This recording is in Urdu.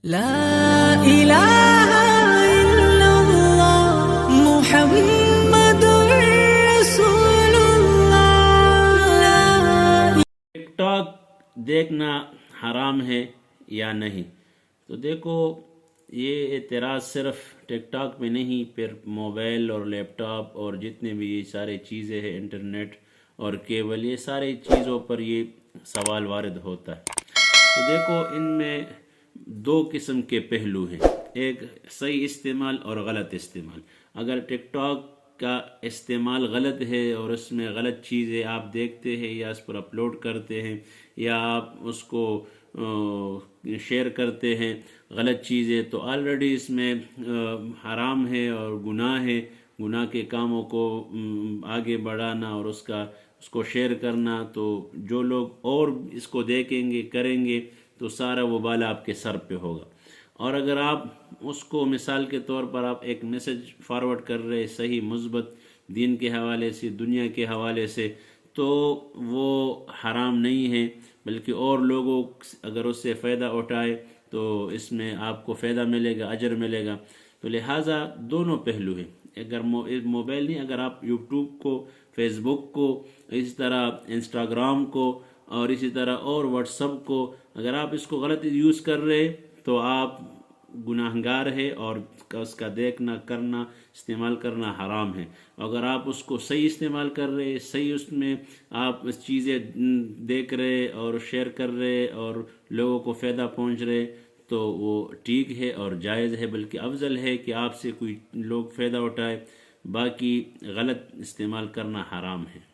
لا إله إلا الله محمد رسول الله. ٹک ٹاک دیکھنا حرام ہے یا نہیں؟ تو دیکھو، یہ اعتراض صرف ٹک ٹاک پہ نہیں، پھر موبائل اور لیپ ٹاپ اور جتنے بھی یہ سارے چیزیں ہیں، انٹرنیٹ اور کیبل، یہ ساری چیزوں پر یہ سوال وارد ہوتا ہے. تو دیکھو، ان میں دو قسم کے پہلو ہیں، ایک صحیح استعمال اور غلط استعمال. اگر ٹک ٹاک کا استعمال غلط ہے اور اس میں غلط چیزیں آپ دیکھتے ہیں یا اس پر اپلوڈ کرتے ہیں یا آپ اس کو شیئر کرتے ہیں غلط چیزیں، تو آلریڈی اس میں حرام ہے اور گناہ ہے. گناہ کے کاموں کو آگے بڑھانا اور اس کو شیئر کرنا، تو جو لوگ اور اس کو دیکھیں گے کریں گے تو سارا وبال آپ کے سر پہ ہوگا. اور اگر آپ اس کو مثال کے طور پر آپ ایک میسج فارورڈ کر رہے صحیح مثبت دین کے حوالے سے، دنیا کے حوالے سے، تو وہ حرام نہیں ہے، بلکہ اور لوگوں اگر اس سے فائدہ اٹھائے تو اس میں آپ کو فائدہ ملے گا، اجر ملے گا. تو لہٰذا دونوں پہلو ہیں. اگر موبائل نہیں، اگر آپ یوٹیوب کو، فیس بک کو، اسی طرح انسٹاگرام کو اور اسی طرح اور واٹس ایپ کو، اگر آپ اس کو غلط یوز کر رہے تو آپ گناہگار ہے اور اس کا دیکھنا، کرنا، استعمال کرنا حرام ہے. اگر آپ اس کو صحیح استعمال کر رہے، صحیح اس میں آپ اس چیزیں دیکھ رہے اور شیئر کر رہے اور لوگوں کو فائدہ پہنچ رہے تو وہ ٹھیک ہے اور جائز ہے، بلکہ افضل ہے کہ آپ سے کوئی لوگ فائدہ اٹھائے. باقی غلط استعمال کرنا حرام ہے.